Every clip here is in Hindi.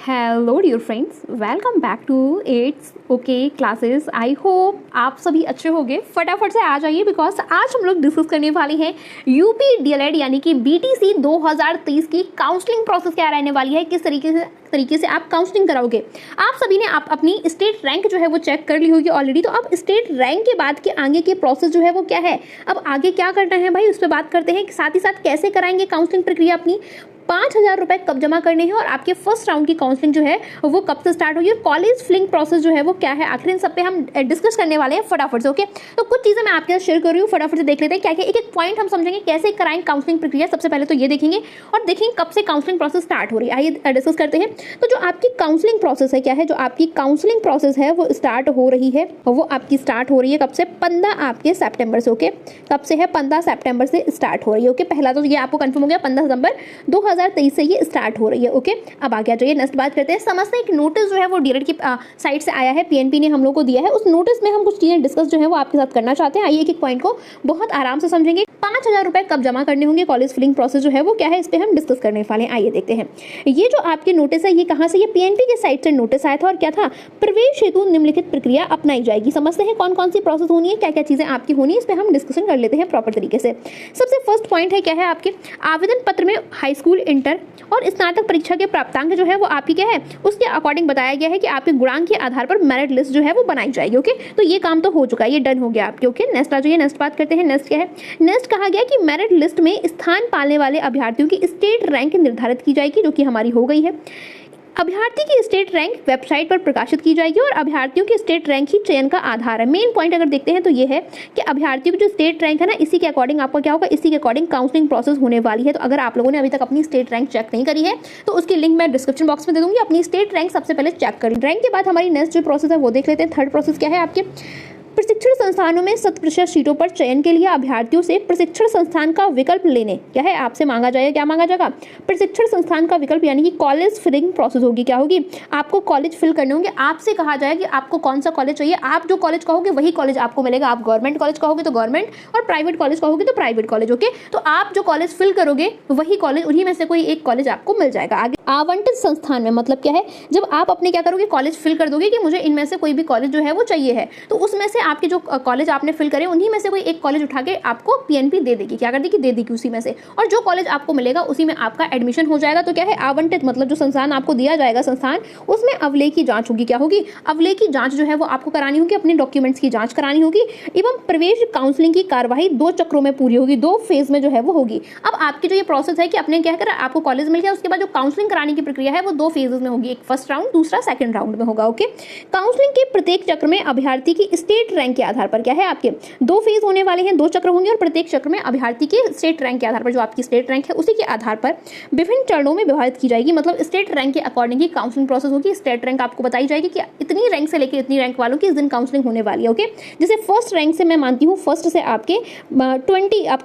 Hello dear friends, welcome back to its okay classes. I hope आप सभी अच्छे होंगे। फटाफट से आ जाइए बिकॉज आज हम लोग डिस्कस करने वाले हैं यूपी डीएलएड यानी कि बीटीसी 2023 की काउंसलिंग प्रोसेस क्या रहने वाली है, किस तरीके से आप काउंसलिंग कराओगे। आप सभी ने आप अपनी स्टेट रैंक जो है वो चेक कर ली होगी ऑलरेडी। तो अब स्टेट रैंक के बाद के आगे की प्रोसेस जो है वो क्या है, अब आगे क्या करना है भाई, उस पर बात करते हैं। साथ ही साथ कैसे कराएंगे काउंसलिंग प्रक्रिया अपनी, 5,000 रुपए कब जमा करने हैं और आपके फर्स्ट राउंड की काउंसलिंग जो है वो कब से स्टार्ट होगी और कॉलेज फिलिंग प्रोसेस जो है वो क्या है, आखिर इन सब पे हम डिस्कस करने वाले हैं फटाफट से। ओके, तो कुछ चीजें मैं आपके साथ शेयर कर रही हूँ, फटाफट से देख लेते हैं क्या क्या एक एक पॉइंट हम समझेंगे कैसे कराएं काउंसलिंग प्रक्रिया। सबसे पहले तो ये देखेंगे और देखेंगे कब से काउंसलिंग प्रोसेस स्टार्ट हो रही है। आइए डिस्कस करते हैं। तो जो आपकी काउंसलिंग प्रोसेस है क्या है, जो आपकी काउंसलिंग प्रोसेस है वो स्टार्ट हो रही है, वो आपकी स्टार्ट हो रही है कब से, 15 आपके सितंबर से। ओके, कब से है, 15 सितंबर से स्टार्ट हो रही है। ओके, पहला तो ये आपको कंफर्म हो गया, 15 सितंबर 2023 से ये स्टार्ट हो रही है। ओके, अब आ गया जो ये नेक्स्ट बात करते हैं। समझते हैं एक नोटिस जो है वो डीएलएड की साइट से आया है, पीएनपी ने हम लोग को दिया है। उस नोटिस में हम कुछ चीजें डिस्कस जो है वो आपके साथ करना चाहते हैं। आइए एक एक पॉइंट को बहुत आराम से समझेंगे। 5,000 रुपए कब जमा करने होंगे, कॉलेज फिलिंग प्रोसेस जो है वो क्या है, इस पे हम डिस्कस करने वाले हैं। आइए देखते हैं। ये जो आपके नोटिस है ये कहां से, ये पीएनपी के साइट से नोटिस आया था और क्या था, प्रवेश हेतु निम्नलिखित प्रक्रिया अपनाई जाएगी। समझते हैं कौन कौन सी प्रोसेस होनी है, क्या क्या चीजें आपकी होनी है, इस पे हम डिस्कशन कर लेते हैं प्रॉपर तरीके से। सबसे फर्स्ट पॉइंट है क्या है, आपके आवेदन पत्र में हाई स्कूल, इंटर और स्नातक परीक्षा के प्राप्तांक जो है वो आपकी क्या है, उसके अकॉर्डिंग बताया गया है कि आपके गुणांक के आधार पर मेरिट लिस्ट जो है वो बनाई जाएगी। ओके, तो ये काम तो हो चुका है, ये डन हो गया आपके। ओके, नेक्स्ट आ जाइए, नेक्स्ट बात करते हैं। नेक्स्ट क्या है, नेक्स्ट कहा गया कि मेरिट लिस्ट में स्थान पाने वाले अभ्यर्थियों की स्टेट रैंक निर्धारित की जाएगी, जो कि हमारी हो गई है। अभ्यर्थी की स्टेट रैंक वेबसाइट पर प्रकाशित की जाएगी और अभ्यर्थियों की स्टेट रैंक ही चयन का आधार है। मेन पॉइंट अगर देखते हैं तो ये है कि अभ्यर्थियों की जो स्टेट रैंक है ना, इसी के अकॉर्डिंग आपका क्या होगा, इसी के अकॉर्डिंग काउंसलिंग प्रोसेस होने वाली है। तो अगर आप लोगों ने अभी तक अपनी स्टेट रैंक चेक नहीं करी है तो उसकी लिंक मैं डिस्क्रिप्शन बॉक्स में दे दूंगी। अपनी स्टेट रैंक सबसे पहले चेक करें। रैंक के बाद हमारी नेक्स्ट जो प्रोसेस है वो देख लेते हैं। थर्ड प्रोसेस क्या है, आपके प्रशिक्षण संस्थानों में 100% सीटों पर चयन के लिए अभ्यर्थियों से प्रशिक्षण संस्थान का विकल्प लेने क्या है, आपसे मांगा जाएगा। क्या मांगा जाएगा, प्रशिक्षण संस्थान का विकल्प, यानी कि कॉलेज फिलिंग प्रोसेस होगी। क्या होगी, आपको कॉलेज फिल करने होंगे। आपसे कहा जाएगा कि आपको कौन सा कॉलेज चाहिए, आप जो कॉलेज कहोगे वही कॉलेज आपको मिलेगा। आप गवर्नमेंट कॉलेज कहोगे तो गवर्नमेंट और प्राइवेट कॉलेज कहोगे तो प्राइवेट कॉलेज। ओके, तो आप जो कॉलेज फिल करोगे वही कॉलेज, उन्हीं में से कोई एक कॉलेज आपको मिल जाएगा। आगे आवंटित संस्थान में मतलब क्या है, जब आप अपने क्या करोगे, कॉलेज फिल कर दोगे कि मुझे इनमें से कोई भी कॉलेज जो है वो चाहिए है, तो उसमें से आपके जो कॉलेज आपने फिल करे उन्हीं में से कोई एक कॉलेज उठा के आपको पीएनपी दे देगी। क्या कर देगी, दे देगी उसी में से, और जो कॉलेज आपको मिलेगा उसी में आपका एडमिशन हो जाएगा। तो क्या है, आवंटित मतलब जो संस्थान आपको दिया जाएगा संस्थान, उसमें अवलेख की जांच होगी। क्या होगी, अवलेख की जांच जो है वो आपको करानी होगी, अपने डॉक्यूमेंट्स की जांच करानी होगी एवं प्रवेश काउंसलिंग की कार्यवाही 2 चक्रों में पूरी होगी, 2 फेज में जो है वो होगी। अब आपकी जो ये प्रोसेस है कि अपने क्या करा, आपको कॉलेज मिल गया, उसके बाद जो काउंसलिंग कराने की प्रक्रिया है वो 2 फेजेस में होगी, एक फर्स्ट राउंड, दूसरा सेकंड राउंड में होगा। ओके, काउंसलिंग के प्रत्येक चक्र में अभ्यर्थी की स्टेट रैंक के आधार पर क्या है, आपके 2 फेज होने वाले हैं, 2 चक्र होंगे और प्रत्येक चक्र में अभ्यर्थी के स्टेट रैंक के आधार पर, जो आपकी स्टेट रैंक है उसी के आधार पर विभिन्न चरणों में विभाजित की जाएगी। मतलब स्टेट रैंक के अकॉर्डिंग ही काउंसलिंग प्रोसेस होगी। स्टेट रैंक आपको बताई जाएगी कि इतनी रैंक से लेकर इतनी रैंक वालों की इस दिन काउंसलिंग होने वाली है। ओके, जैसे फर्स्ट रैंक से मैं मानती हूँ, फर्स्ट से आपके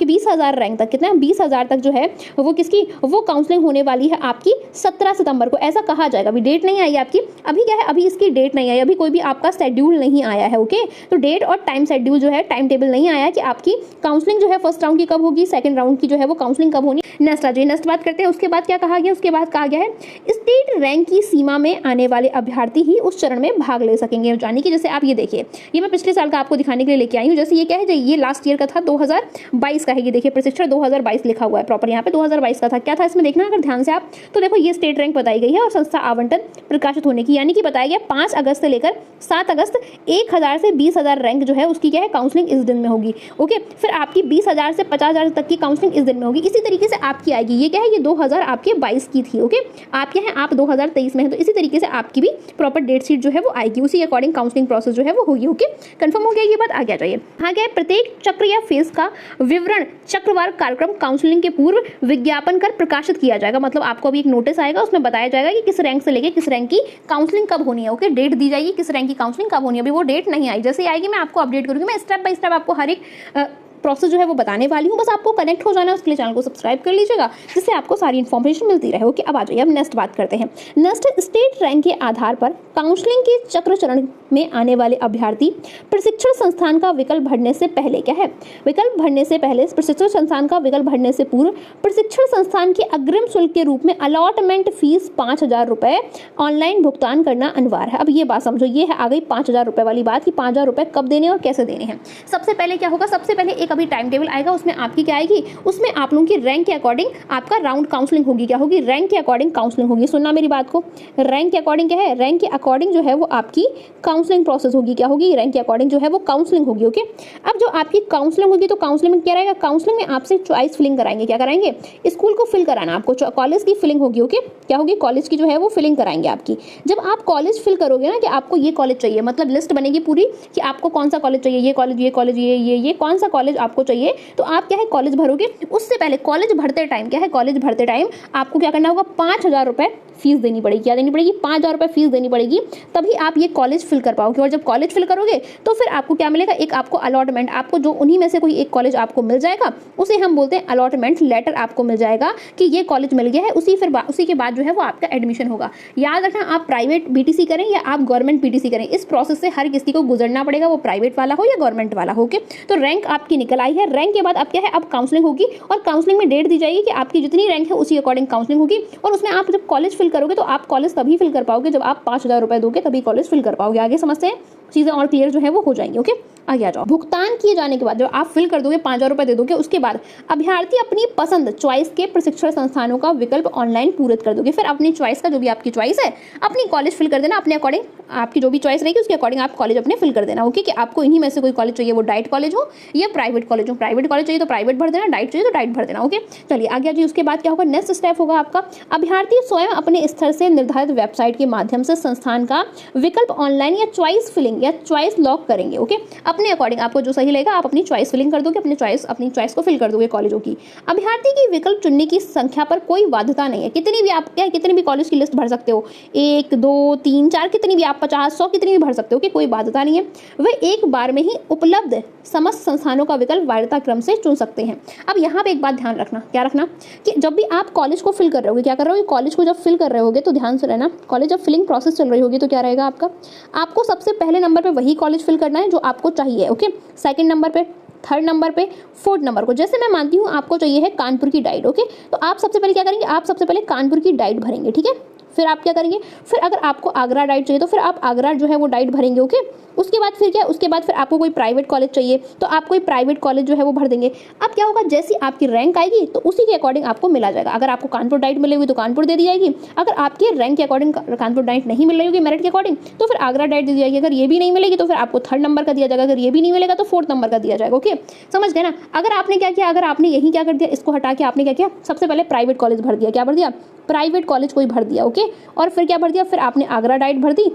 20,000 रैंक तक, कितना 20,000 तक जो है वो किसकी, वो काउंसलिंग होने वाली है आपकी 17 सितंबर को, ऐसा कहा जाएगा। अभी डेट नहीं आई आपकी, अभी क्या है, अभी इसकी डेट नहीं आई, अभी कोई भी आपका शेड्यूल नहीं आया है। ओके, तो डेट और टाइम शेड्यूल जो है, टाइम टेबल नहीं आया कि आपकी काउंसलिंग जो है फर्स्ट राउंड की कब होगी, सेकंड राउंड की जो है वो काउंसलिंग कब होनी। नेक्स्ट आ जाइए, नेक्स्ट बात करते हैं। उसके बाद क्या कहा गया, उसके बाद कहा गया है स्टेट रैंक की सीमा में आने वाले अभ्यर्थी ही उस चरण में भाग ले सकेंगे। यानी कि जैसे आप ये देखिए, ये मैं पिछले साल का आपको दिखाने के लिए लेके आई हूँ। जैसे ये क्या है, ये लास्ट ईयर का था, 2022 का है। ये देखिए प्रशिक्षण 2022 लिखा हुआ है प्रॉपर, यहाँ पे 2022 का था। क्या था इसमें देखना अगर ध्यान से आप, तो देखो ये स्टेट रैंक बताई गई है और संस्था आवंटन प्रकाशित होने की, यानी कि बताया गया 5 अगस्त से लेकर 7 अगस्त 1,000 से 20,000 रैंक जो है उसकी क्या है, काउंसलिंग इस दिन में होगी। ओके, फिर आपकी 20,000 से 50,000 तक की काउंसलिंग इस दिन में होगी। इसी तरीके से आपकी आएगी। ये क्या है, ये 2022 की थी। ओके, आप क्या है, आप 2023 में है, तो इसी तरीके से आपकी भी प्रॉपर डेट शीट जो है वो आएगी, उसी अकॉर्डिंग काउंसलिंग प्रोसेस जो है वो होगी। ओके, कंफर्म हो गया ये बात। आगे आ जाइए। आगे प्रत्येक चक्र या फेज का विवरण चक्रवार कार्यक्रम काउंसलिंग के पूर्व विज्ञापन कर प्रकाशित किया जाएगा। मतलब आपको अभी एक नोटिस आएगा, उसमें बताया जाएगा कि किस रैंक से लेकर किस रैंक की काउंसलिंग कब होनी है। ओके, डेट दी जाएगी किस रैंक की काउंसलिंग कब होनी है। अभी वो डेट नहीं आई, जैसे आएगी मैं आपको अपडेट करूंगी। मैं स्टेप बाय स्टेप आपको हर एक प्रोसेस जो है वो बताने वाली हूँ, बस आपको कनेक्ट हो जाना है, उसके लिए चैनल को सब्सक्राइब कर लीजिएगा जिससे आपको सारी इन्फॉर्मेशन मिलती रहे। ओके, अब आ जाइए, अब नेक्स्ट बात करते हैं। नेक्स्ट, स्टेट रैंक के आधार पर काउंसलिंग के चक्र चरण में आने वाले अभ्यर्थी प्रशिक्षण संस्थान का विकल्प भरने से पहले क्या है, विकल्प भरने से पहले, प्रशिक्षण संस्थान का विकल्प भरने से पूर्व प्रशिक्षण संस्थान के अग्रिम शुल्क के रूप में अलॉटमेंट फीस 5,000 रुपए ऑनलाइन भुगतान करना अनिवार्य है। अब ये बात समझो, ये है आ गई 5,000 रुपए वाली बात कि 5,000 रुपए कब देने और कैसे देने हैं। सबसे पहले क्या होगा, सबसे पहले एक अभी टाइम टेबल आएगा, उसमें आपकी क्या आएगी, उसमें आप लोगों की रैंक के अकॉर्डिंग आपका राउंड काउंसलिंग होगी। क्या होगी, रैंक के अकॉर्डिंग काउंसलिंग होगी। सुनना मेरी बात को, रैंक के अकॉर्डिंग क्या है, रैंक के अकॉर्डिंग जो है वो आपकी काउंसलिंग प्रोसेस होगी। क्या होगी, रैंक के अकॉर्डिंग जो है वो काउंसलिंग होगी। ओके, अब जो आपकी काउंसलिंग होगी तो काउंसलिंग में क्या रहेगा, काउंसलिंग में आपसे चॉइस फिलिंग कराएंगे। क्या कराएंगे, स्कूल को फिल कराना आपको, कॉलेज की फिलिंग होगी। ओके, क्या होगी, कॉलेज की जो है वो फिलिंग कराएंगे आपकी। जब आप कॉलेज फिल करोगे ना कि आपको ये कॉलेज चाहिए, मतलब लिस्ट बनेगी पूरी कि आपको कौन सा कॉलेज चाहिए, ये कॉलेज, ये कॉलेज, ये कौन सा कॉलेज आपको चाहिए, तो आप क्या है कॉलेज भरोगे। उससे पहले कॉलेज भरते टाइम क्या है, कॉलेज भरते टाइम आपको क्या करना होगा, 5,000 रुपए फीस देनी पड़ेगी। क्या देनी पड़ेगी, 5,000 रुपए फीस देनी पड़ेगी, तभी आप ये कॉलेज फिल कर पाओगे। और जब कॉलेज फिल करोगे तो फिर आपको क्या मिलेगा, एक आपको अलॉटमेंट, आपको जो उन्हीं में से कोई एक कॉलेज आपको मिल जाएगा, उसे हम बोलते हैं अलॉटमेंट लेटर। आपको मिल जाएगा कि ये कॉलेज मिल गया है, उसी के बाद जो है वो आपका एडमिशन होगा। याद रखना, आप प्राइवेट बीटीसी करें या आप गवर्नमेंट बीटीसी करें, इस प्रोसेस से हर किसी को गुजरना पड़ेगा, वो प्राइवेट वाला हो या गवर्नमेंट वाला हो। तो रैंक आपकी निकल आई है। रैंक के बाद अब क्या है, अब काउंसलिंग होगी और काउंसलिंग में डेट दी जाएगी कि आपकी जितनी रैंक है उसी अकॉर्डिंग काउंसलिंग होगी। और उसमें आप जब कॉलेज फिल करोगे तो आप कॉलेज तभी फिल कर पाओगे जब आप 5,000 रुपए दोगे, तभी कॉलेज फिल कर पाओगे। आगे समझते हैं, चीजें और क्लियर जो है वो हो जाएंगी। ओके, आगे आ जाओ। भुगतान किए जाने के बाद जब आप फिल कर दोगे, 5,000 रुपए दे दोगे, उसके बाद अभ्यर्थी अपनी पसंद चॉइस के प्रशिक्षण संस्थानों का विकल्प ऑनलाइन पूरित कर दोगे। फिर अपनी चॉइस का, जो भी आपकी चॉइस है, अपनी कॉलेज फिल कर देना अपने अकॉर्डिंग। आपकी जो भी चॉइस रहेगी उसके अकॉर्डिंग आप कॉलेज अपने फिल कर देना। ओके, कि आपको इन्हीं में से कोई कॉलेज चाहिए, वो डाइट कॉलेज हो या प्राइवेट कॉलेज हो। प्राइवेट कॉलेज चाहिए तो प्राइवेट भर देना, डाइट चाहिए तो डाइट भर देना। ओके, चलिए आगे आ जाइए। उसके बाद क्या होगा, नेक्स्ट स्टेप होगा आपका, अभ्यर्थी स्वयं अपने स्तर से निर्धारित वेबसाइट के माध्यम से संस्थान का विकल्प ऑनलाइन या चॉइस फिलिंग या चॉइस लॉक करेंगे। ओके, अपने अकॉर्डिंग आपको जो सही लगेगा आप अपनी चॉइस फिलिंग कर दोगे, अपनी चॉइस को फिल कर दोगे कॉलेजों की। अभ्यर्थी की विकल्प चुनने की संख्या पर कोई बाध्यता नहीं है, कितनी भी आप क्या कितनी भी कॉलेज की लिस्ट भर सकते हो, 1 2 3 4 कितनी भी, आप 50 100 कितनी भी भर सकते हो, कि कोई बाध्यता नहीं है। वह एक बार में ही उपलब्ध समस्त संस्थानों का विकल्प वरीयता क्रम से चुन सकते हैं। अब यहाँ पे एक बात ध्यान रखना, क्या रखना, कि जब भी आप कॉलेज को फिल कर रहे होगे, क्या कर रहे हो, कॉलेज को जब फिल कर रहे होगे तो ध्यान से रहना, कॉलेज जब फिलिंग प्रोसेस चल रही होगी तो क्या रहेगा आपको सबसे पहले नंबर पे वही कॉलेज फिल करना है जो आपको चाहिए। ओके, सेकंड नंबर पे, थर्ड नंबर पे, फोर्थ नंबर को, जैसे मैं मानती हूँ आपको चाहिए है कानपुर की डाइट। ओके, तो आप सबसे पहले क्या करेंगे, आप सबसे पहले कानपुर की डाइट भरेंगे। ठीक है, फिर आप क्या करेंगे, फिर अगर आपको आगरा डाइट चाहिए तो फिर आप आगरा जो है वो डाइट भरेंगे। ओके, उसके बाद फिर क्या, उसके बाद फिर आपको कोई प्राइवेट कॉलेज चाहिए तो आप कोई प्राइवेट कॉलेज जो है वो भर देंगे। अब क्या होगा, जैसी आपकी रैंक आएगी तो उसी के अकॉर्डिंग आपको मिला जाएगा। अगर आपको कानपुर डाइट मिलेगी तो कानपुर दे दी जाएगी, अगर आपके रैंक के अकॉर्डिंग कानपुर डाइट नहीं मिल रही होगी मेरिट के अकॉर्डिंग तो फिर आगरा डाइट दी जाएगी। अगर ये भी नहीं मिलेगी तो फिर आपको थर्ड नंबर का दिया जाएगा, अगर ये भी नहीं मिलेगा तो फोर्थ नंबर का दिया जाएगा। ओके, समझ गए ना। अगर आपने क्या किया, अगर आपने यही क्या कर दिया, इसको हटा के आपने क्या किया, सबसे पहले प्राइवेट कॉलेज भर दिया। क्या भर दिया, प्राइवेट कॉलेज कोई भर दिया। ओके, और फिर क्या भर दिया, फिर आपने आगरा डाइट भर दी,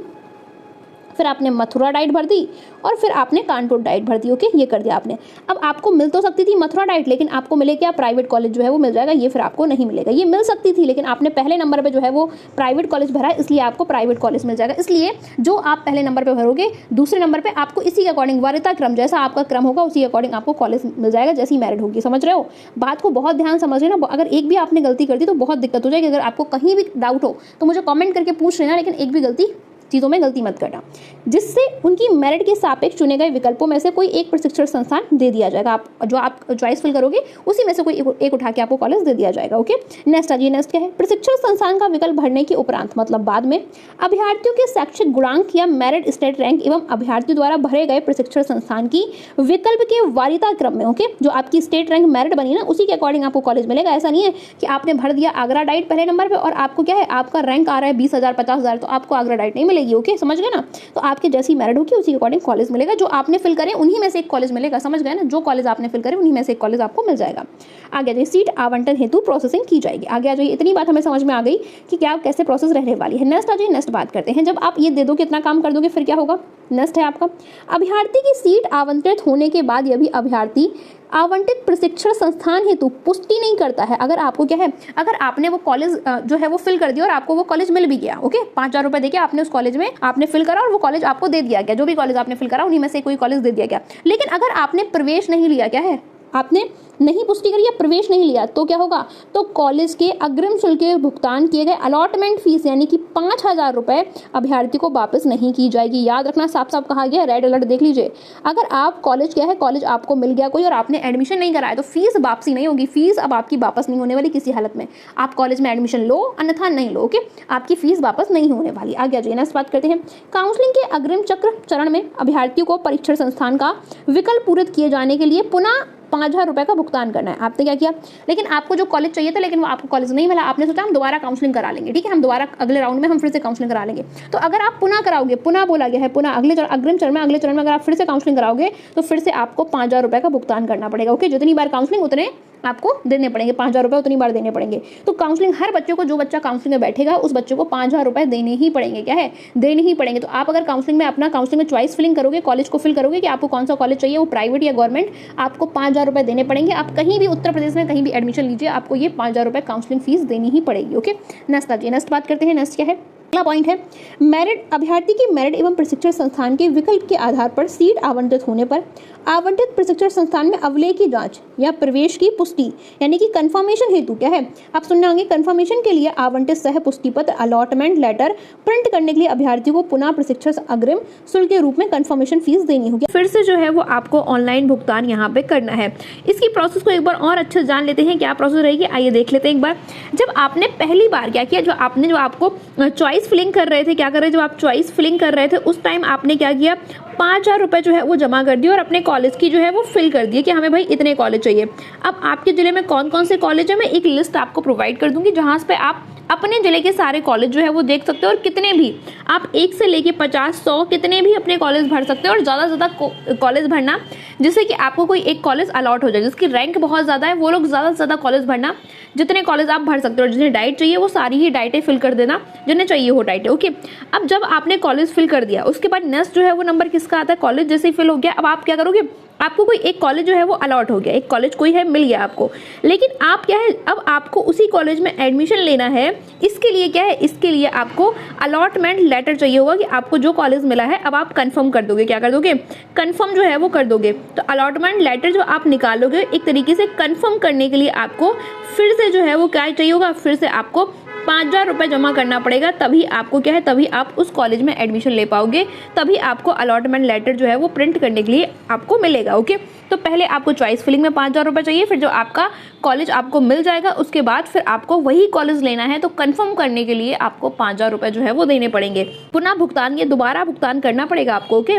फिर आपने मथुरा डाइट भर दी और फिर आपने कानपुर डाइट भर दी। ओके, ये कर दिया आपने। अब आपको मिल तो सकती थी मथुरा डाइट, लेकिन आपको मिले क्या, प्राइवेट कॉलेज जो है वो मिल जाएगा, ये फिर आपको नहीं मिलेगा। ये मिल सकती थी लेकिन आपने पहले नंबर पे जो है वो प्राइवेट कॉलेज भरा है, इसलिए आपको प्राइवेट कॉलेज मिल जाएगा। इसलिए जो आप पहले नंबर पर भरोगे दूसरे नंबर पर आपको इसी के अकॉर्डिंग वरीयता क्रम, जैसा आपका क्रम होगा उसी के अकॉर्डिंग आपको कॉलेज मिल जाएगा, जैसी मैरिट होगी। समझ रहे हो बात को, बहुत ध्यान समझ रहे ना। अगर एक भी आपने गलती कर दी तो बहुत दिक्कत हो जाएगी। अगर आपको कहीं भी डाउट हो तो मुझे कमेंट करके पूछ लेना, लेकिन एक भी चीज़ों में गलती मत करना, जिससे उनकी मेरिट के सापेक्ष चुने गए विकल्पों में से कोई एक प्रशिक्षण संस्थान दे दिया जाएगा। आप जो आप चॉइस फिल करोगे उसी में से कोई एक उठा के आपको कॉलेज दे दिया जाएगा। ओके, नेक्स्ट आइए। नेक्स्ट क्या है, प्रशिक्षण संस्थान का विकल्प भरने के उपरांत, मतलब बाद में, अभ्यर्थियों के शैक्षिक गुणांक या मेरिट स्टेट रैंक एवं अभ्यर्थियों द्वारा भरे गए प्रशिक्षण संस्थान की विकल्प के वरीयता क्रम में, ओके, जो आपकी स्टेट रैंक मेरिट बनी ना उसी के अकॉर्डिंग आपको कॉलेज मिलेगा। ऐसा नहीं है कि आपने भर दिया आगरा डाइट पहले नंबर पर और आपको क्या है, आपका रैंक आ रहा है 20,000 50,000 तो आपको आगरा डाइट नहीं मिलेगी। ओके, समझ गए ना। तो आपके जैसी मेरिट होगी उसी के अकॉर्डिंग कॉलेज मिलेगा, जो आपने फिल करे उन्हीं में से एक कॉलेज मिलेगा। समझ गए ना, जो कॉलेज आपने फिल करे उन्हीं में से एक कॉलेज आपको मिल जाएगा। आगे जाइए, सीट आवंटन हेतु प्रोसेसिंग की जाएगी। आगे आ जाइए, इतनी बात हमें समझ में आ गई कि क्या कैसे प्रोसेस रहने वाली है। नेक्स्ट आ जाइए, नेक्स्ट बात करते हैं। जब आप ये दे दो कितना काम कर दोगे फिर क्या होगा। नेक्स्ट है आपका, अभ्यर्थी की सीट आवंटित होने के बाद यदि अभ्यर्थी आवंटित प्रशिक्षण संस्थान हेतु पुष्टि नहीं करता है, अगर आपको क्या है, अगर आपने वो कॉलेज जो है वो फिल कर दिया और आपको वो कॉलेज मिल भी गया, ओके, 5,000 रुपए देके आपने उस कॉलेज में आपने फिल करा और वो कॉलेज आपको दे दिया गया, जो भी कॉलेज आपने फिल करा उन्हीं में से कोई कॉलेज दे दिया गया, लेकिन अगर आपने प्रवेश नहीं लिया, क्या है, आपने नहीं पुष्टि करी या प्रवेश नहीं लिया तो क्या होगा, तो कॉलेज के अग्रिम शुल्क के भुगतान किए गए अलॉटमेंट फीस यानी कि 5,000 रुपए अभ्यर्थी को वापस नहीं की जाएगी। याद रखना, साफ साफ कहा गया, रेड अलर्ट देख लीजिए। अगर आप कॉलेज क्या है, कॉलेज आपको मिल गया कोई और आपने एडमिशन नहीं कराया तो फीस वापसी नहीं होगी। फीस अब आपकी वापस नहीं होने वाली किसी हालत में। आप कॉलेज में एडमिशन लो अन्यथा नहीं लो, ओके, आपकी फीस वापस नहीं होने वाली। आगे जाइए, नेक्स्ट बात करते हैं। काउंसलिंग के अग्रिम चरण में अभ्यर्थियों को परीक्षण संस्थान का विकल्प पूरित किए जाने के लिए पुनः 5,000 रुपए का भुगतान करना है। आपने क्या किया, लेकिन आपको जो कॉलेज चाहिए था लेकिन वो आपको कॉलेज नहीं मिला, आपने सोचा हम दोबारा काउंसलिंग करा लेंगे, ठीक है, हम दोबारा अगले राउंड में हम फिर से काउंसलिंग करा लेंगे। तो अगर आप पुनः कराओगे, पुनः बोला गया है, पुनः अग्रिम चरण में अगर आप फिर से काउंसलिंग कराओगे तो फिर से आपको 5,000 रुपए का भुगतान करना पड़ेगा। ओके, जितनी बार काउंसलिंग उतने आपको देने पड़ेंगे, 5,000 रुपए उतनी बार देने पड़ेंगे। तो काउंसलिंग हर बच्चे को, जो बच्चा काउंसलिंग में बैठेगा उस बच्चे को 5,000 रुपए देने ही पड़ेंगे। क्या है, देने ही पड़ेंगे। तो आप अगर काउंसलिंग में चॉइस फिलिंग करोगे, कॉलेज को फिल करोगे कि आपको कौन सा कॉलेज चाहिए, वो प्राइवेट या गवर्नमेंट, आपको 5,000 रुपए देने पड़ेंगे। आप कहीं भी उत्तर प्रदेश में कहीं भी एडमिशन लीजिए, आपको ये 5,000 रुपए काउंसलिंग फीस देनी ही पड़ेगी। ओके, नेक्स्ट बात करते हैं। नेक्स्ट क्या है, अगला पॉइंट है मेरिट। अभ्यर्थी की मेरिट एवं प्रशिक्षण संस्थान के विकल्प के आधार पर सीट आवंटित होने पर आवंटित प्रशिक्षण संस्थान में अवलेख की जांच या प्रवेश की पुष्टि यानी कि कंफर्मेशन हेतु क्या है, आप सुनने होंगे, कंफर्मेशन के लिए आवंटित सह पुष्टि पत्र अलॉटमेंट लेटर प्रिंट करने के लिए अभ्यर्थी को पुनः प्रशिक्षण अग्रिम शुल्क के रूप में कंफर्मेशन फीस देनी होगी। फिर से जो है वो आपको ऑनलाइन भुगतान यहाँ पे करना है। इसकी प्रोसेस को एक बार और अच्छे जान लेते हैं, क्या प्रोसेस रहेगी, आइए देख लेते हैं एक बार। जब आपने पहली बार क्या किया, जो आपको चॉइस फिलिंग कर रहे थे, क्या कर रहे थे, जब आप चॉइस फिलिंग कर रहे थे उस टाइम आपने क्या किया, 5,000 रुपए जो है वो जमा कर दिए और अपने कॉलेज की जो है वो फिल कर दिए कि हमें भाई इतने कॉलेज चाहिए। अब आपके जिले में कौन कौन से कॉलेज है, मैं एक लिस्ट आपको प्रोवाइड कर दूंगी जहां पे आप अपने जिले के सारे कॉलेज जो है वो देख सकते हो और कितने भी आप 1 से लेके 50, 100 कितने भी अपने कॉलेज भर सकते हो और ज़्यादा से ज़्यादा कॉलेज भरना जिससे कि आपको कोई एक कॉलेज अलॉट हो जाए। जिसकी रैंक बहुत ज़्यादा है वो लोग ज़्यादा से ज़्यादा कॉलेज भरना, जितने कॉलेज आप भर सकते हो। जिन्हें डाइट चाहिए वो सारी ही डाइटें फिल कर देना, जिन्हें चाहिए हो डाइटें। ओके, अब जब आपने कॉलेज फिल कर दिया उसके बाद नेक्स्ट जो है वो नंबर किसका आता है, कॉलेज जैसे ही फिल हो गया, अब आप क्या करोगे, आपको कोई एक कॉलेज जो है वो अलॉट हो गया, एक कॉलेज कोई है मिल गया आपको, लेकिन आप क्या है, अब आपको उसी कॉलेज में एडमिशन लेना है। इसके लिए क्या है, इसके लिए आपको अलॉटमेंट लेटर चाहिए होगा कि आपको जो कॉलेज मिला है अब आप कंफर्म कर दोगे। क्या कर दोगे, कंफर्म जो है वो कर दोगे। तो अलॉटमेंट लेटर जो आप निकालोगे एक तरीके से कंफर्म करने के लिए आपको फिर से जो है वो क्या चाहिए होगा, फिर से आपको 5,000 रुपए जमा करना पड़ेगा, तभी आपको क्या है, तभी आप उस कॉलेज में एडमिशन ले पाओगे, तभी आपको अलॉटमेंट लेटर जो है वो प्रिंट करने के लिए आपको मिलेगा। ओके, तो पहले आपको चॉइस फिलिंग में 5,000 रुपए चाहिए, फिर जो आपका कॉलेज आपको मिल जाएगा उसके बाद फिर आपको वही कॉलेज लेना है, तो कंफर्म करने के लिए आपको 5,000 रुपए जो है वो देने पड़ेंगे। पुनः भुगतान, ये दोबारा भुगतान करना पड़ेगा आपको। ओके,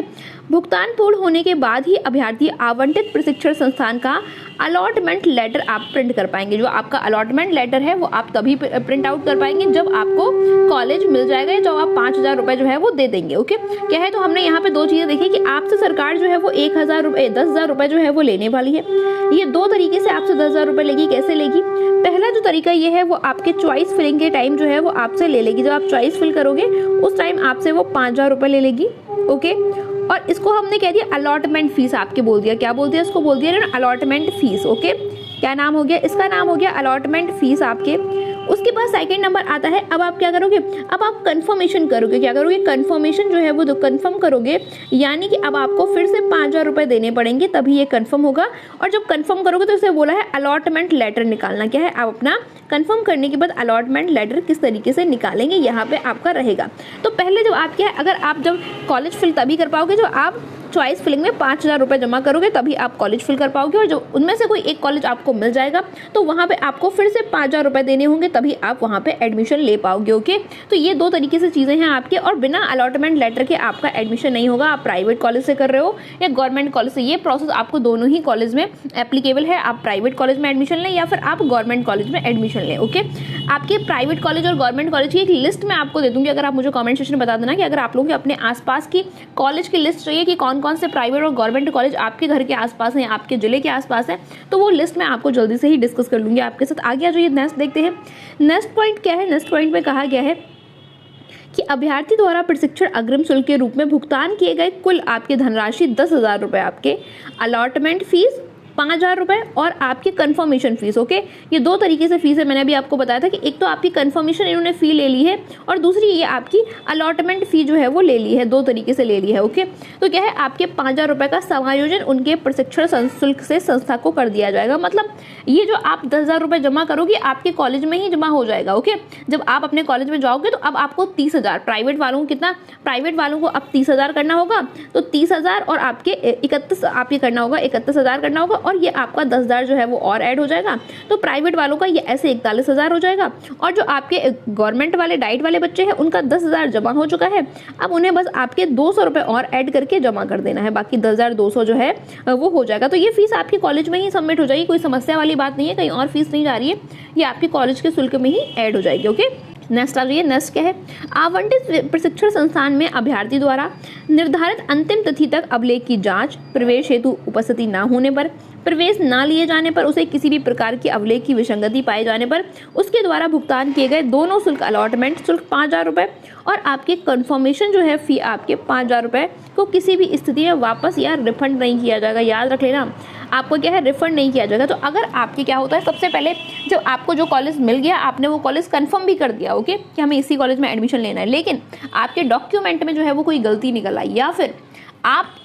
भुगतान पूर्ण होने के बाद ही अभ्यर्थी आवंटित प्रशिक्षण संस्थान का अलॉटमेंट लेटर आप प्रिंट कर पाएंगे। जो आपका अलॉटमेंट लेटर है वो आप तभी प्रिंट आउट कर पाएंगे जब आपको कॉलेज मिल जाएगा, जब आप 5,000 रुपए जो है वो दे देंगे। ओके, क्या है, तो हमने यहाँ पे दो चीजें देखी कि आपसे सरकार जो है वो 1,000 रुपए 10,000 रुपए जो है वो लेने वाली है। ये दो तरीके से आपसे 10,000 रुपए लेगी। कैसे लेगी, पहला जो तरीका ये है वो आपके चॉइस फिलिंग के टाइम जो है वो आपसे ले लेगी। जब आप चॉइस फिल करोगे उस टाइम आपसे वो 5,000 रुपए ले लेगी। ओके, और इसको हमने कह दिया अलॉटमेंट फीस, आपके बोल दिया, क्या बोल दिया, इसको बोल दिया अलॉटमेंट फीस। ओके, क्या नाम हो गया, इसका नाम हो गया अलॉटमेंट फीस आपके। उसके बाद सेकंड नंबर आता है, अब आप क्या करोगे, अब आप कंफर्मेशन करोगे। क्या करोगे, कंफर्मेशन जो है वो कंफर्म करोगे, यानी कि अब आपको फिर से 5,000 रुपए देने पड़ेंगे तभी ये कंफर्म होगा। और जब कंफर्म करोगे तो इसे बोला है अलॉटमेंट लेटर निकालना। क्या है, आप अपना कंफर्म करने के बाद अलॉटमेंट लेटर किस तरीके से निकालेंगे यहाँ पे आपका रहेगा। तो पहले जब आप क्या है, अगर आप जब कॉलेज फिल तभी कर पाओगे जब आप चॉइस फिलिंग में 5,000 रुपए जमा करोगे, तभी आप कॉलेज फिल कर पाओगे। और जो उनमें से कोई एक कॉलेज आपको मिल जाएगा तो वहां पे आपको फिर से 5,000 रुपए देने होंगे, तभी आप वहां पे एडमिशन ले पाओगे। ओके, तो ये दो तरीके से चीजें हैं आपके, और बिना अलॉटमेंट लेटर के आपका एडमिशन नहीं होगा। आप प्राइवेट कॉलेज से कर रहे हो या गवर्नमेंट कॉलेज से, ये प्रोसेस आपको दोनों ही कॉलेज में एप्लीकेबल है। आप प्राइवेट कॉलेज में एडमिशन लें या फिर आप गवर्नमेंट कॉलेज में एडमिशन लें। ओके, आपके प्राइवेट कॉलेज और गवर्नमेंट कॉलेज की एक लिस्ट मैं आपको दे दूंगी, अगर आप मुझे कमेंट सेक्शन में बता देना कि अगर आप लोगों के अपने आसपास की कॉलेज की लिस्ट चाहिए कि कौन कौन से प्राइवेट और गवर्नमेंट कॉलेज आपके घर के आसपास हैं, आपके जिले के आसपास है, तो वो लिस्ट मैं आपको जल्दी से ही डिस्कस कर लूंगी आपके साथ। आगे आ जाइए, नेक्स्ट देखते हैं। नेक्स्ट पॉइंट क्या है, नेक्स्ट पॉइंट में कहा गया है कि अभ्यर्थी द्वारा प्रशिक्षण अग्रिम शुल्क के रूप में भुगतान किए गए कुल आपकी धनराशि 10,000 रुपए आपके अलॉटमेंट फीस 5,000 रुपये और आपकी कंफर्मेशन फीस। ओके, ये दो तरीके से फीस है। मैंने अभी आपको बताया था कि एक तो आपकी कंफर्मेशन इन्होंने फी ले ली है और दूसरी ये आपकी अलॉटमेंट फी जो है वो ले ली है, दो तरीके से ले ली है। ओके, तो क्या है, आपके 5,000 रुपये का समायोजन उनके प्रशिक्षण शुल्क से संस्था को कर दिया जाएगा। मतलब ये जो आप 10,000 रुपये जमा करोगे आपके कॉलेज में ही जमा हो जाएगा। ओके, जब आप अपने कॉलेज में जाओगे तो अब आपको 30,000, प्राइवेट वालों को कितना, प्राइवेट वालों को अब 30,000 करना होगा, तो 30,000 और आपके 31 आपके करना होगा, 31,000 करना होगा और ये आपका 10,000 जो है वो और ऐड हो जाएगा। तो प्राइवेट वालों का ये ऐसे 41,000 हो जाएगा और जो आपके गवर्नमेंट वाले डाइट वाले बच्चे हैं उनका 10,000 जमा हो चुका है। अब उन्हें बस आपके 200 रुपये और ऐड करके जमा कर देना है, बाकी 10,200 जो है वो हो जाएगा। तो ये फीस आपके कॉलेज में ही सबमिट हो जाएगी, कोई समस्या वाली बात नहीं है, कहीं और फीस नहीं जा रही है, ये आपके कॉलेज के शुल्क में ही ऐड हो जाएगी। ओके, नेक्स्ट आ जाइए। नेक्स्ट क्या है, आवंटित प्रशिक्षण संस्थान में अभ्यर्थी द्वारा निर्धारित अंतिम तिथि तक अभिलेख की जांच, प्रवेश हेतु उपस्थिति न होने पर, प्रवेश न लिए जाने पर, उसे किसी भी प्रकार की अभिलेख की विसंगति पाए जाने पर उसके द्वारा भुगतान किए गए दोनों शुल्क, अलॉटमेंट शुल्क 5,000 रुपये और आपके कंफर्मेशन जो है फी आपके 5,000 रुपये को किसी भी स्थिति में वापस या रिफंड नहीं किया जाएगा। याद रख लेना, आपको क्या है, रिफंड नहीं किया जाएगा। तो अगर आपके क्या होता है, सबसे पहले जब आपको जो कॉलेज मिल गया आपने वो कॉलेज कंफर्म भी कर दिया, ओके, कि हमें इसी कॉलेज में एडमिशन लेना है, लेकिन आपके डॉक्यूमेंट में जो है वो कोई गलती निकल आई या फिर आप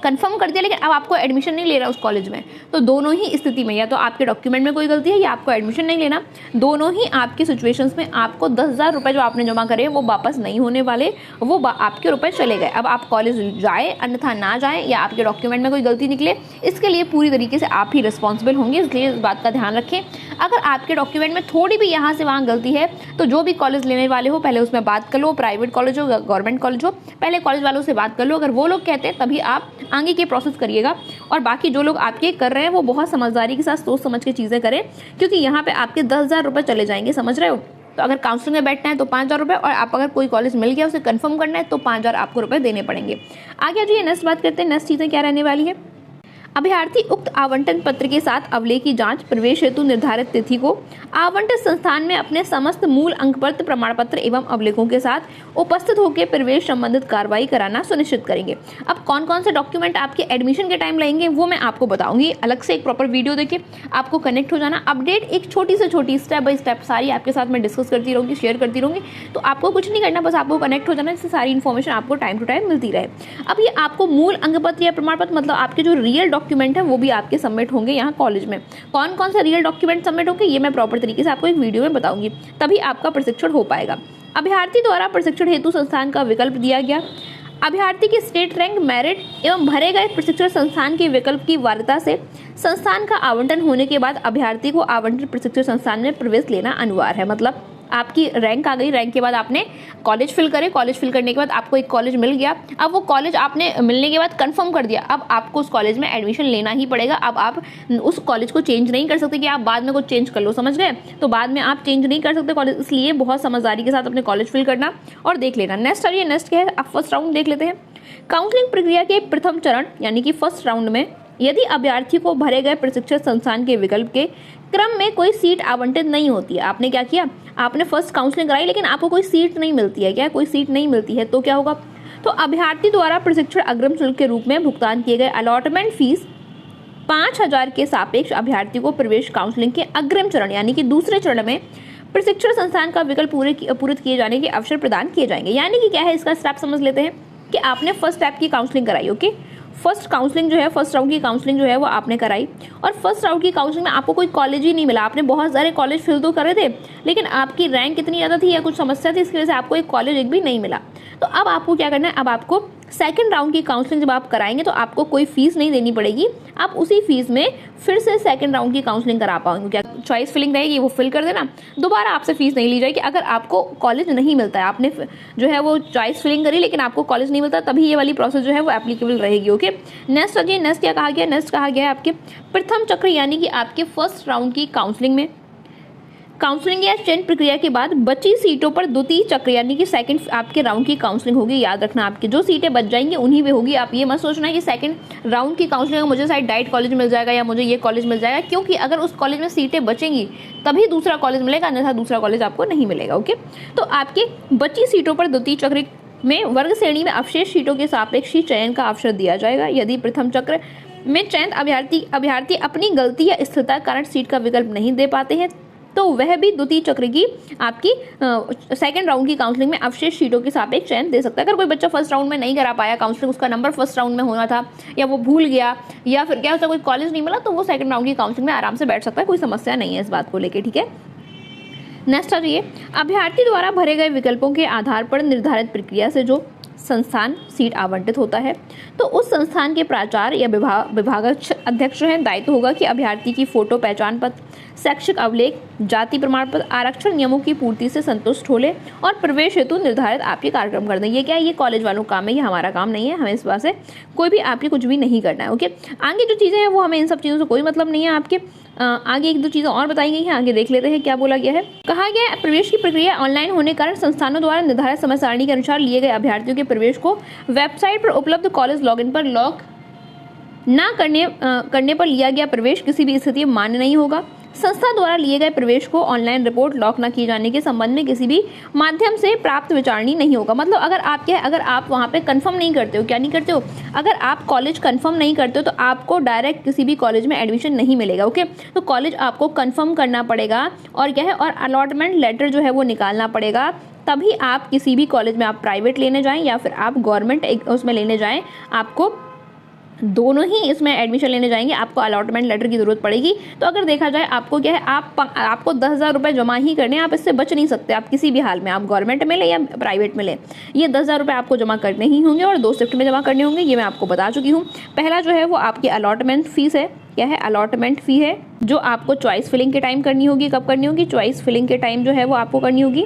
कंफर्म कर दिया लेकिन अब आपको एडमिशन नहीं लेना उस कॉलेज में, तो दोनों ही स्थिति में या तो आपके डॉक्यूमेंट में कोई गलती है या आपको एडमिशन नहीं लेना, दोनों ही आपकी सिचुएशंस में आपको 10,000 रुपये जो आपने जमा करे वो वापस नहीं होने वाले, वो आपके रुपए चले गए। अब आप कॉलेज जाए अन्यथा ना जाए या आपके डॉक्यूमेंट में कोई गलती निकले, इसके लिए पूरी तरीके से आप ही रिस्पॉन्सिबल होंगे, इसलिए इस बात का ध्यान रखें। अगर आपके डॉक्यूमेंट में थोड़ी भी यहाँ से वहाँ गलती है तो जो भी कॉलेज लेने वाले हो पहले उसमें बात कर लो, प्राइवेट कॉलेज हो गवर्नमेंट कॉलेज हो, पहले कॉलेज वालों से बात कर लो। अगर वो लोग कहते हैं तभी आप आगे के प्रोसेस करिएगा और बाकी जो लोग आपके कर रहे हैं वो बहुत समझदारी के साथ सोच समझ के चीज़ें करें, क्योंकि यहाँ पे आपके 10,000 रुपये चले जाएंगे, समझ रहे हो। तो अगर काउंसलिंग में बैठना है तो 5,000 रुपये और आप अगर कोई कॉलेज मिल गया उसे कंफर्म करना है तो 5,000 आपको रुपये देने पड़ेंगे। आगे जो ये नेक्स्ट बात करते हैं, नेक्स्ट चीज़ें क्या रहने वाली है। अभ्यर्थी उक्त आवंटन पत्र के साथ अभिलेख की जांच, प्रवेश हेतु निर्धारित तिथि को आवंटित संस्थान में अपने समस्त मूल अंकपत्र, प्रमाण पत्र एवं अभिलेखों के साथ उपस्थित होकर प्रवेश संबंधित कार्रवाई कराना सुनिश्चित करेंगे। अब कौन कौन से डॉक्यूमेंट आपके एडमिशन के टाइम लगेंगे वो मैं आपको बताऊंगी, अलग से एक प्रॉपर वीडियो देखिए, आपको कनेक्ट हो जाना। अपडेट एक छोटी से छोटी स्टेप बाय स्टेप सारी आपके साथ मैं डिस्कस करती रहूँगी, शेयर करती रहूँगी, तो आपको कुछ नहीं करना, बस आपको कनेक्ट हो जाना, इससे सारी इन्फॉर्मेशन आपको टाइम टू टाइम मिलती रहे। अब ये आपको मूल अंकपत्र या प्रमाण पत्र मतलब आपके जो रियल डॉक्यूमेंट है वो भी आपके सबमिट होंगे यहाँ कॉलेज में। कौन कौन से रियल डॉक्यूमेंट सबमिट होंगे ये मैं प्रॉपर तरीके से आपको एक वीडियो में बताऊंगी, तभी आपका प्रशिक्षण हो पाएगा। अभ्यर्थी द्वारा प्रशिक्षण हेतु संस्थान का विकल्प दिया गया। अभ्यर्थी की स्टेट रैंक, मेरिट एवं भरे गए प्रशिक्षण संस्थान के विकल्प की वरीयता से संस्थान का आवंटन होने के बाद अभ्यर्थी को आवंटित प्रशिक्षण संस्थान में प्रवेश लेना अनिवार्य है। मतलब आपकी रैंक आ गई, रैंक के बाद आपने कॉलेज फिल करे, कॉलेज फिल करने के बाद आपको एक कॉलेज मिल गया, अब वो कॉलेज आपने मिलने के बाद कंफर्म कर दिया, अब आपको उस कॉलेज में एडमिशन लेना ही पड़ेगा। अब आप उस कॉलेज को चेंज नहीं कर सकते कि आप बाद में कुछ चेंज कर लो, समझ गए, तो बाद में आप चेंज नहीं कर सकते कॉलेज, इसलिए बहुत समझदारी के साथ अपने कॉलेज फिल करना और देख लेना। नेक्स्ट आइए, नेक्स्ट क्या है, आप फर्स्ट राउंड देख लेते हैं। काउंसलिंग प्रक्रिया के प्रथम चरण यानी कि फर्स्ट राउंड में यदि अभ्यर्थी को भरे गए प्रशिक्षण संस्थान के विकल्प के क्रम में कोई सीट आवंटित नहीं होती है, आपने क्या किया, आपने फर्स्ट काउंसलिंग कराई लेकिन आपको कोई सीट नहीं मिलती है, क्या कोई सीट नहीं मिलती है, तो क्या होगा, तो अभ्यर्थी द्वारा प्रशिक्षण अग्रिम शुल्क के रूप में भुगतान किए गए अलॉटमेंट फीस 5,000 के सापेक्ष अभ्यर्थी को प्रवेश काउंसलिंग के अग्रिम चरण यानी कि दूसरे चरण में प्रशिक्षण संस्थान का विकल्प पूरे किए जाने के अवसर प्रदान किए जाएंगे। यानी कि क्या है, इसका स्टेप समझ लेते हैं कि आपने फर्स्ट स्टेप की काउंसलिंग कराई, ओके, फर्स्ट काउंसलिंग जो है, फर्स्ट राउंड की काउंसलिंग जो है वो आपने कराई और फर्स्ट राउंड की काउंसलिंग में आपको कोई कॉलेज ही नहीं मिला, आपने बहुत सारे कॉलेज फिल तो करे थे लेकिन आपकी रैंक इतनी ज़्यादा थी या कुछ समस्या थी, इसकी वजह से आपको एक कॉलेज एक भी नहीं मिला। तो अब आपको क्या करना है, अब आपको सेकंड राउंड की काउंसलिंग जब आप कराएंगे तो आपको कोई फीस नहीं देनी पड़ेगी, आप उसी फीस में फिर से सेकंड राउंड की काउंसलिंग करा पाएंगे। क्या चॉइस फिलिंग रहेगी वो फिल कर देना, दोबारा आपसे फीस नहीं ली जाएगी। अगर आपको कॉलेज नहीं मिलता है, आपने जो है वो चॉइस फिलिंग करी लेकिन आपको कॉलेज नहीं मिलता, तभी ये वाली प्रोसेस जो है वो एप्लीकेबल रहेगी, ओके। नेक्स्ट आइए, नेक्स्ट क्या कहा गया, नेक्स्ट कहा गया है आपके प्रथम चक्र यानी कि आपके फर्स्ट राउंड की काउंसलिंग में काउंसलिंग या चयन प्रक्रिया के बाद बची सीटों पर द्वितीय चक्र यानी कि सेकंड आपके राउंड की काउंसलिंग होगी। याद रखना, आपकी जो सीटें बच जाएंगी उन्हीं पे होगी। आप ये मत सोचना कि सेकंड राउंड की काउंसलिंग में मुझे शायद डाइट कॉलेज मिल जाएगा या मुझे ये कॉलेज मिल जाएगा, क्योंकि अगर उस कॉलेज में सीटें बचेंगी तभी दूसरा कॉलेज मिलेगा, अन्यथा दूसरा कॉलेज आपको नहीं मिलेगा, ओके। तो आपके बची सीटों पर द्वितीय चक्र में वर्ग श्रेणी में अवशेष सीटों के सापेक्ष ही चयन का अवसर दिया जाएगा। यदि प्रथम चक्र में चयनित अभ्यर्थी अपनी गलती या स्थिरता के कारण सीट का विकल्प नहीं दे पाते हैं तो वह भी द्वितीय चक्र की आपकी सेकंड राउंड की काउंसलिंग में अवशेष सीटों के सापेक्ष चयन दे सकता है। अगर कोई बच्चा फर्स्ट राउंड में नहीं करा पाया काउंसलिंग, उसका नंबर फर्स्ट राउंड में होना था या वो भूल गया या फिर क्या होता कोई कॉलेज नहीं मिला, तो वो सेकंड राउंड की काउंसलिंग में आराम से बैठ सकता है, कोई समस्या नहीं है इस बात को लेकर। ठीक है, नेक्स्ट आ जाइए। अभ्यर्थी द्वारा भरे गए विकल्पों के आधार पर निर्धारित प्रक्रिया से जो संस्थान सीट आवंटित होता है तो उस संस्थान के प्राचार्य या विभागाध्यक्ष अध्यक्ष हैं दायित्व होगा कि अभ्यर्थी की फोटो, पहचान पत्र, शैक्षिक अभिलेख, जाति प्रमाण पत्र, आरक्षण नियमों की पूर्ति से संतुष्ट हो ले और प्रवेश हेतु निर्धारित आपके कार्यक्रम कर दें। ये क्या है, ये कॉलेज वालों का काम है, ये हमारा काम नहीं है, हमें इस बात से कोई भी आपके कुछ भी नहीं करना है। ओके, आगे जो चीज़ें हैं वो हमें इन सब चीज़ों से कोई मतलब नहीं है। आपके आगे एक दो चीज़ें और बताई गई हैं, आगे देख लेते हैं क्या बोला गया है। कहा गया है प्रवेश की प्रक्रिया ऑनलाइन होने के कारण संस्थानों द्वारा निर्धारित समय सारणी के अनुसार लिए गए अभ्यर्थियों के प्रवेश को वेबसाइट पर उपलब्ध कॉलेज लॉगिन पर लॉग ना करने पर लिया गया प्रवेश किसी भी स्थिति में मान्य नहीं होगा। संस्था द्वारा लिए गए प्रवेश को ऑनलाइन रिपोर्ट लॉक न किए जाने के संबंध में किसी भी माध्यम से प्राप्त विचारणीय नहीं होगा। मतलब अगर आप वहाँ पे कंफर्म नहीं करते हो, क्या नहीं करते हो, अगर आप कॉलेज कंफर्म नहीं करते हो तो आपको डायरेक्ट किसी भी कॉलेज में एडमिशन नहीं मिलेगा। ओके, तो कॉलेज आपको कंफर्म करना पड़ेगा और क्या है, और अलॉटमेंट लेटर जो है वो निकालना पड़ेगा, तभी आप किसी भी कॉलेज में आप प्राइवेट लेने जाएं या फिर आप गवर्नमेंट उसमें लेने जाएं, आपको दोनों ही इसमें एडमिशन लेने जाएंगे, आपको अलॉटमेंट लेटर की जरूरत पड़ेगी। तो अगर देखा जाए आपको क्या है, आपको 10,000 रुपये जमा ही करने, आप इससे बच नहीं सकते। आप किसी भी हाल में, आप गवर्नमेंट में ले या प्राइवेट में ले, ये 10,000 रुपये आपको जमा करने ही होंगे और 2 शिफ्ट में जमा करने होंगे, ये मैं आपको बता चुकी हूँ। पहला जो है वो आपकी अलॉटमेंट फीस है, क्या है, अलॉटमेंट फी है जो आपको चॉइस फिलिंग के टाइम करनी होगी। कब करनी होगी, चॉइस फिलिंग के टाइम जो है वो आपको करनी होगी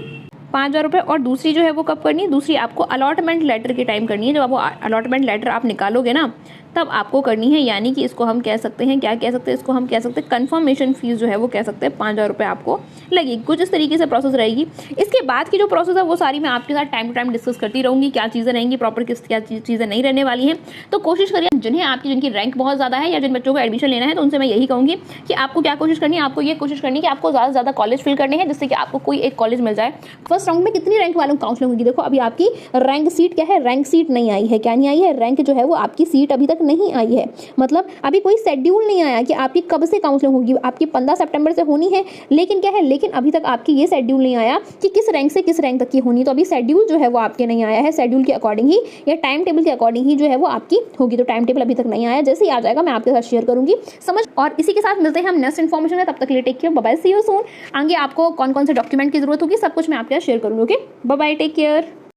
5,000 रुपये। और दूसरी जो है वो कब करनी है, दूसरी आपको अलॉटमेंट लेटर के टाइम करनी है। जब वो अलॉटमेंट लेटर आप निकालोगे ना तब आपको करनी है, यानी कि इसको हम कह सकते हैं, क्या कह सकते हैं, इसको हम कह सकते हैं कंफर्मेशन फीस जो है वो कह सकते हैं 5,000 रुपये आपको लगेगी। कुछ इस तरीके से प्रोसेस रहेगी। इसके बाद की जो प्रोसेस है वो सारी मैं आपके साथ टाइम टू टाइम डिस्कस करती रहूंगी, क्या चीज़ें रहेंगी प्रॉपर, क्या चीज़ें नहीं रहने वाली हैं। तो कोशिश करिए, जिनकी रैंक बहुत ज़्यादा है या जिन बच्चों को एडमिशन लेना है, तो उनसे मैं यही कहूँगी कि आपको क्या कोशिश करनी है, आपको ये कोशिश करनी है कि आपको ज़्यादा से ज़्यादा कॉलेज फिल करने हैं जिससे कि आपको कोई एक कॉलेज मिल जाए। फर्स्ट राउंड में कितनी रैंक वालों की काउंसलिंग होगी, देखो अभी आपकी रैंक सीट क्या है, रैंक सीट नहीं आई है। क्या नहीं आई है, रैंक जो है वो आपकी सीट अभी तक नहीं आई है। मतलब अभी कोई शेड्यूल नहीं आया कि आपकी कब से काउंसलिंग होगी। आपकी 15 सितंबर से होनी है, लेकिन क्या है, लेकिन अभी तक आपकी ये शेड्यूल नहीं आया कि किस रैंक से किस रैंक तक की होनी। तो अभी शेड्यूल जो है वो आपके नहीं आया है, शेड्यूल के अकॉर्डिंग ही या टाइम टेबल के अकॉर्डिंग ही जो है वो आपकी होगी। तो टाइम टेबल अभी तक नहीं आया, जैसे ही आ जाएगा मैं आपके साथ शेयर करूंगी, समझ। और इसी के साथ मिलते हैं हम नेक्स्ट इन्फॉर्मेशन में, तब तक के लिए take care, bye bye, see you soon. आगे आपको कौन कौन से डॉक्यूमेंट की जरूरत होगी सब कुछ मैं आपके साथ शेयर करूंगी। Okay, bye bye, take care.